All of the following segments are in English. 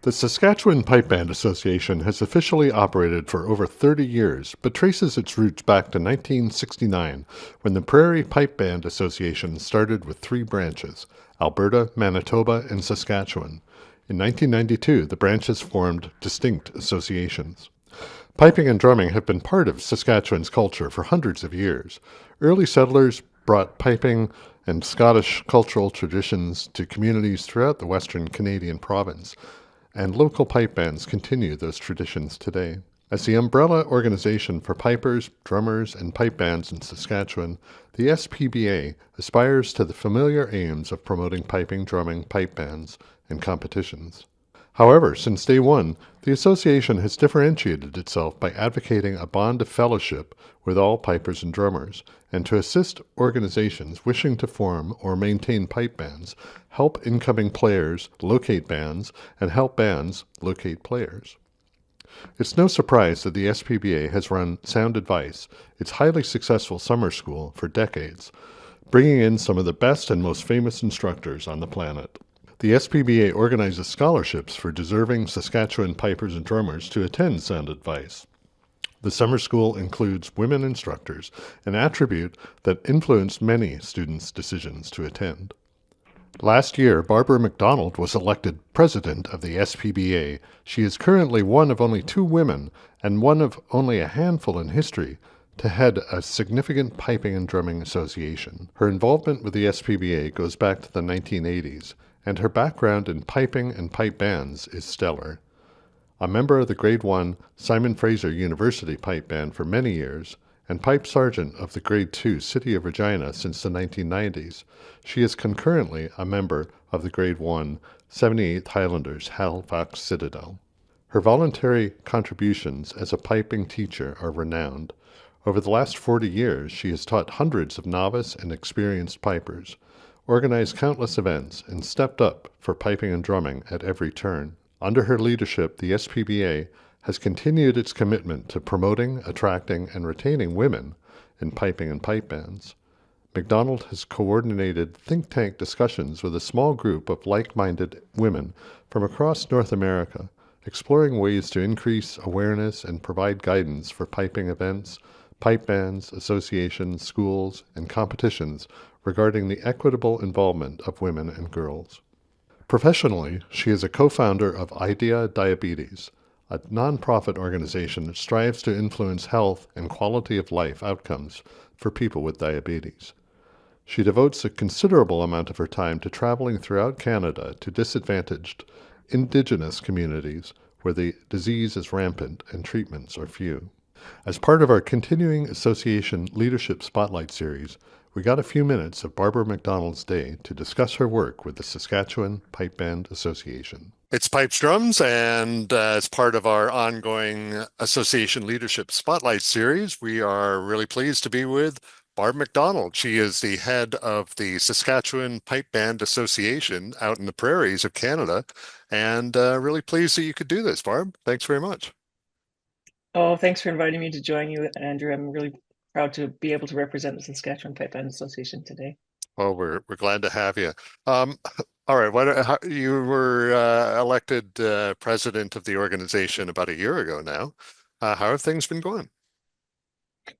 The Saskatchewan Pipe Band Association has officially operated for over 30 years, but traces its roots back to 1969 when the Prairie Pipe Band Association started with three branches: Alberta, Manitoba, and Saskatchewan. In 1992, the branches formed distinct associations. Piping and drumming have been part of Saskatchewan's culture for hundreds of years. Early settlers brought piping and Scottish cultural traditions to communities throughout the Western Canadian province, and local pipe bands continue those traditions today. As the umbrella organization for pipers, drummers, and pipe bands in Saskatchewan, the SPBA aspires to the familiar aims of promoting piping, drumming, pipe bands, and competitions. However, since day one, the association has differentiated itself by advocating a bond of fellowship with all pipers and drummers, and to assist organizations wishing to form or maintain pipe bands, help incoming players locate bands, and help bands locate players. It's no surprise that the SPBA has run Sound Advice, its highly successful summer school, for decades, bringing in some of the best and most famous instructors on the planet. The SPBA organizes scholarships for deserving Saskatchewan pipers and drummers to attend Sound Advice. The summer school includes women instructors, an attribute that influenced many students' decisions to attend. Last year, Barbara McDonald was elected president of the SPBA. She is currently one of only two women and one of only a handful in history to head a significant piping and drumming association. Her involvement with the SPBA goes back to the 1980s, and her background in piping and pipe bands is stellar. A member of the Grade 1 Simon Fraser University Pipe Band for many years, and pipe sergeant of the Grade 2 City of Regina since the 1990s, she is concurrently a member of the Grade 1 78th Highlanders Halifax Citadel. Her voluntary contributions as a piping teacher are renowned. Over the last 40 years, she has taught hundreds of novice and experienced pipers, organized countless events, and stepped up for piping and drumming at every turn. Under her leadership, the SPBA has continued its commitment to promoting, attracting, and retaining women in piping and pipe bands. McDonald has coordinated think tank discussions with a small group of like-minded women from across North America, exploring ways to increase awareness and provide guidance for piping events, pipe bands, associations, schools, and competitions regarding the equitable involvement of women and girls. Professionally, she is a co-founder of IDEA Diabetes, a nonprofit organization that strives to influence health and quality of life outcomes for people with diabetes. She devotes a considerable amount of her time to traveling throughout Canada to disadvantaged Indigenous communities where the disease is rampant and treatments are few. As part of our continuing association Leadership Spotlight series, we got a few minutes of Barbara McDonald's day to discuss her work with the Saskatchewan Pipe Band Association. It's Pipes Drums, and as part of our ongoing Association Leadership Spotlight series, we are really pleased to be with Barb McDonald. She is the head of the Saskatchewan Pipe Band Association out in the prairies of Canada, and really pleased that you could do this, Barb. Thanks very much. Oh, thanks for inviting me to join you, Andrew. I'm really proud to be able to represent the Saskatchewan Pipe Band Association today. Well, we're glad to have you. Um, all right, you were elected president of the organization about a year ago now. How have things been going?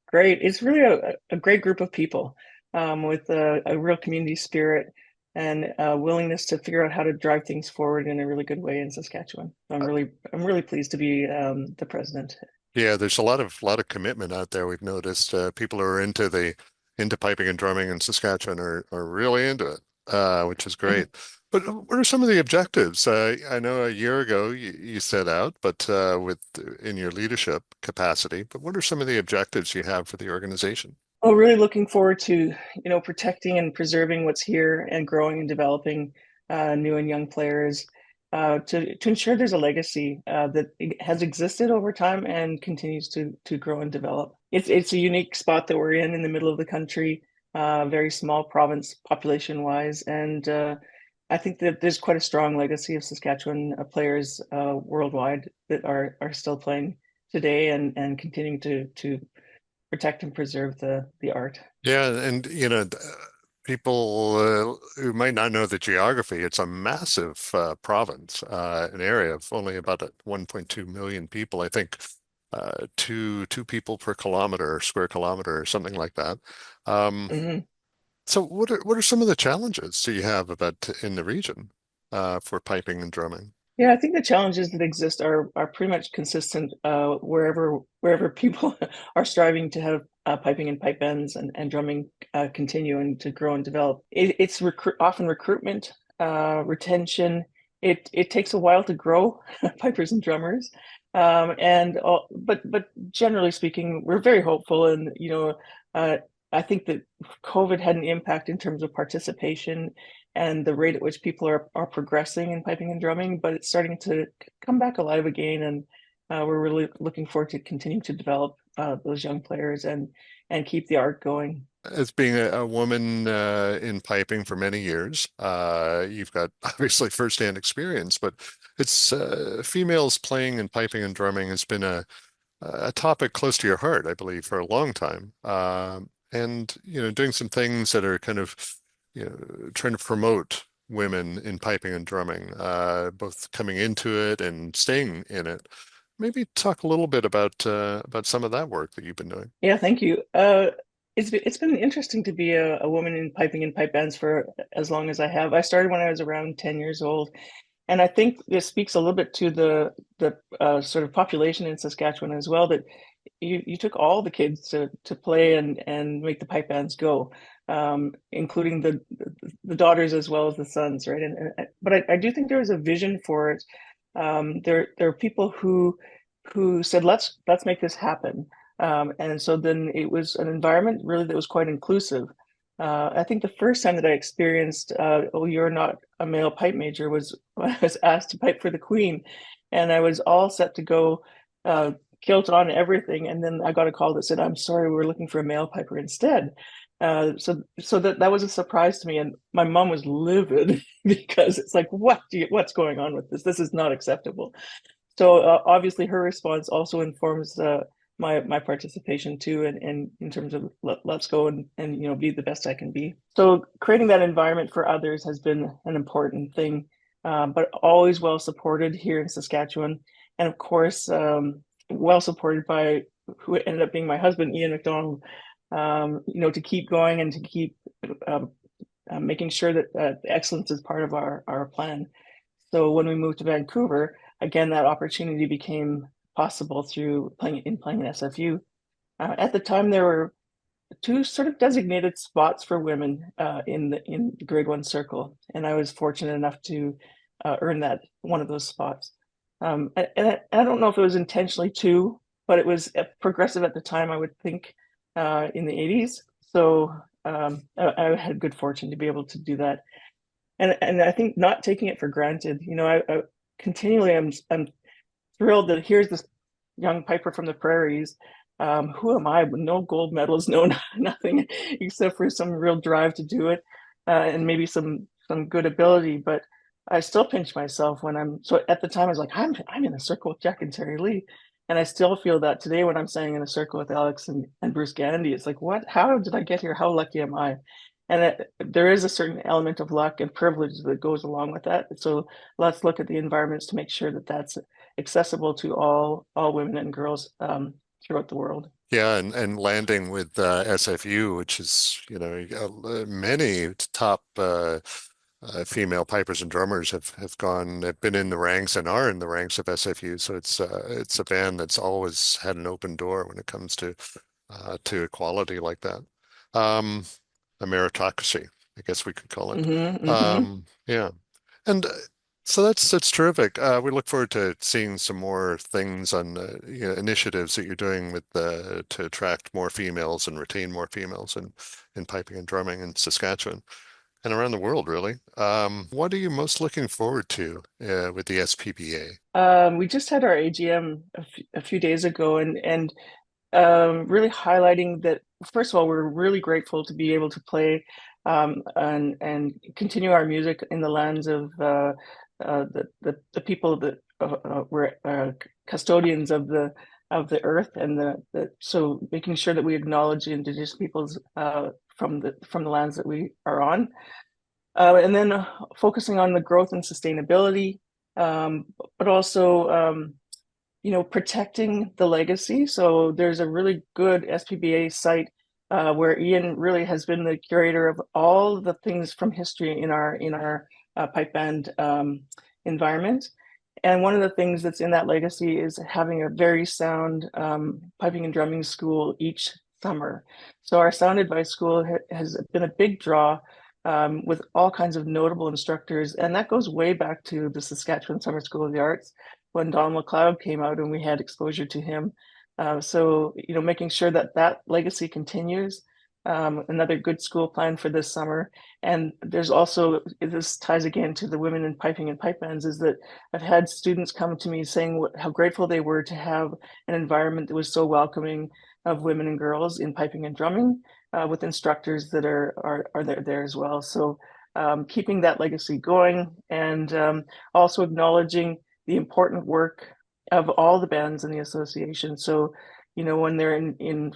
Great. It's really a great group of people with a real community spirit and a willingness to figure out how to drive things forward in a really good way in Saskatchewan. I'm really pleased to be the president. Yeah, there's a lot of commitment out there. We've noticed people who are into piping and drumming in Saskatchewan are really into it, which is great. But what are some of the objectives? I know a year ago you set out, but with in your leadership capacity. But what are some of the objectives you have for the organization? Oh, really looking forward to, protecting and preserving what's here and growing and developing new and young players to ensure there's a legacy that has existed over time and continues to grow and develop. It's a unique spot that we're in the middle of the country, very small province population wise, and I think that there's quite a strong legacy of Saskatchewan players worldwide that are still playing today and continuing to protect and preserve the art. Yeah, and people who might not know the geography, it's a massive province, an area of only about 1.2 million people. I think two people per kilometer, square kilometer, or something like that. Um, Mhm. so what are some of the challenges do you have about in the region for piping and drumming? Yeah, I think the challenges that exist are pretty much consistent wherever people are striving to have piping and pipe ends and drumming continue and to grow and develop. It's often recruitment, retention. It takes a while to grow pipers and drummers, but generally speaking, we're very hopeful, and I think that COVID had an impact in terms of participation and the rate at which people are progressing in piping and drumming, but it's starting to come back alive again, and we're really looking forward to continuing to develop those young players and keep the art going. As being a woman in piping for many years, you've got obviously firsthand experience, but it's females playing and piping and drumming has been a topic close to your heart, I believe, for a long time. And doing some things that are kind of trying to promote women in piping and drumming, both coming into it and staying in it. Maybe talk a little bit about some of that work that you've been doing. Yeah, thank you. It's been interesting to be a woman in piping and pipe bands for as long as I have. I started when I was around 10 years old. And I think this speaks a little bit to the sort of population in Saskatchewan as well, that you took all the kids to play and make the pipe bands go, including the daughters as well as the sons, right? But I do think there was a vision for it. There are people who said let's make this happen, and so then it was an environment really that was quite inclusive. I think the first time that I experienced, oh, you're not a male pipe major, was when I was asked to pipe for the Queen, and I was all set to go, kilt on everything, and then I got a call that said, "I'm sorry, we're looking for a male piper instead." So that was a surprise to me, and my mom was livid because it's like, what's going on with this? This is not acceptable. So obviously, her response also informs my participation too, and in terms of let's go and be the best I can be. So creating that environment for others has been an important thing, but always well supported here in Saskatchewan, and of course, well supported by who ended up being my husband, Ian McDonald. To keep going and to keep um, making sure that excellence is part of our plan. So when we moved to Vancouver, again, that opportunity became possible through playing in SFU. At the time, there were two sort of designated spots for women in the Grade One circle, and I was fortunate enough to earn that one of those spots. And I don't know if it was intentionally two, but it was progressive at the time, I would think, in the 80s. So I had good fortune to be able to do that, and I think not taking it for granted. I continually I'm thrilled that here's this young piper from the prairies. Who am I? No gold medals, no nothing except for some real drive to do it, and maybe some good ability. But I still pinch myself when so at the time I was like, I'm in a circle with Jack and Terry Lee. And I still feel that today when I'm standing in a circle with Alex and Bruce Gandy. It's like, what? How did I get here? How lucky am I? And there is a certain element of luck and privilege that goes along with that. So let's look at the environments to make sure that that's accessible to all women and girls throughout the world. Yeah, and landing with SFU, which is, many top female pipers and drummers have been in the ranks and are in the ranks of SFU. So it's a band that's always had an open door when it comes to equality like that. Um, a meritocracy, I guess we could call it. Hmm. Yeah. And so that's terrific. We look forward to seeing some more things on initiatives that you're doing with to attract more females and retain more females in piping and drumming in Saskatchewan and around the world, really. What are you most looking forward to with the SPBA? We just had our AGM a few days ago, and really highlighting that, first of all, we're really grateful to be able to play and continue our music in the lands of the people that were custodians of the earth, and so making sure that we acknowledge the Indigenous peoples from the lands that we are on. And then focusing on the growth and sustainability, but also protecting the legacy. So there's a really good SPBA site where Ian really has been the curator of all the things from history in our pipe band environment. And one of the things that's in that legacy is having a very sound piping and drumming school each summer. So our sound advice school has been a big draw with all kinds of notable instructors. And that goes way back to the Saskatchewan Summer School of the Arts when Don McLeod came out and we had exposure to him. So, making sure that that legacy continues. Another good school plan for this summer. And there's also, this ties again to the women in piping and pipe bands, is that I've had students come to me saying how grateful they were to have an environment that was so welcoming of women and girls in piping and drumming with instructors that are there as well. So keeping that legacy going and also acknowledging the important work of all the bands in the association. So, when they're in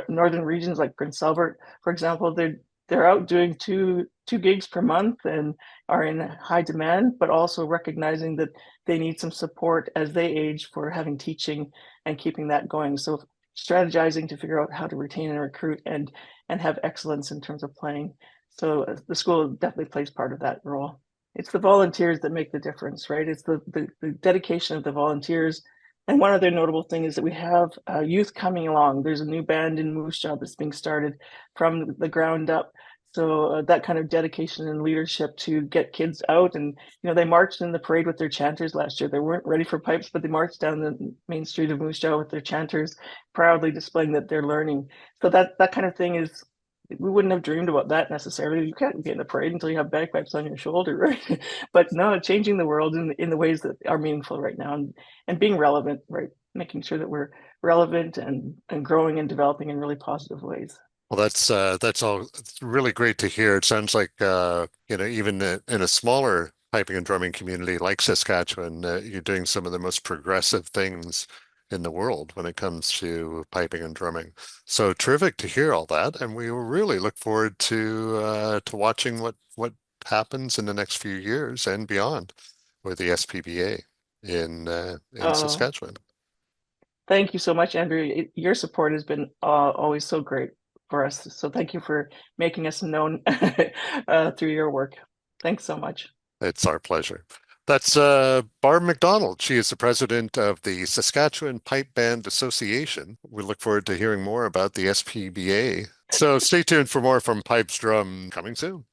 northern regions like Prince Albert, for example, they're out doing two gigs per month and are in high demand, but also recognizing that they need some support as they age for having teaching and keeping that going. So strategizing to figure out how to retain and recruit and have excellence in terms of playing. So the school definitely plays part of that role. It's the volunteers that make the difference, right? It's the dedication of the volunteers. And one other notable thing is that we have youth coming along. There's a new band in Moose Jaw that's being started from the ground up. So that kind of dedication and leadership to get kids out. And, they marched in the parade with their chanters last year. They weren't ready for pipes, but they marched down the main street of Moose Jaw with their chanters, proudly displaying that they're learning. So that kind of thing is, we wouldn't have dreamed about that necessarily. You can't get in a parade until you have bagpipes on your shoulder, right? But no, changing the world in the ways that are meaningful right now and being relevant, right? Making sure that we're relevant and growing and developing in really positive ways. Well, that's all really great to hear. It sounds like even in a smaller piping and drumming community like Saskatchewan, you're doing some of the most progressive things in the world when it comes to piping and drumming. So terrific to hear all that, and we will really look forward to watching what happens in the next few years and beyond with the SPBA in Oh, Saskatchewan. thank you so much, Andrew. Your support has been always so great for us. So thank you for making us known through your work. Thanks so much. It's our pleasure. That's Barb McDonald. She is the president of the Saskatchewan Pipe Band Association. We look forward to hearing more about the SPBA. So stay tuned for more from Pipes Drum coming soon.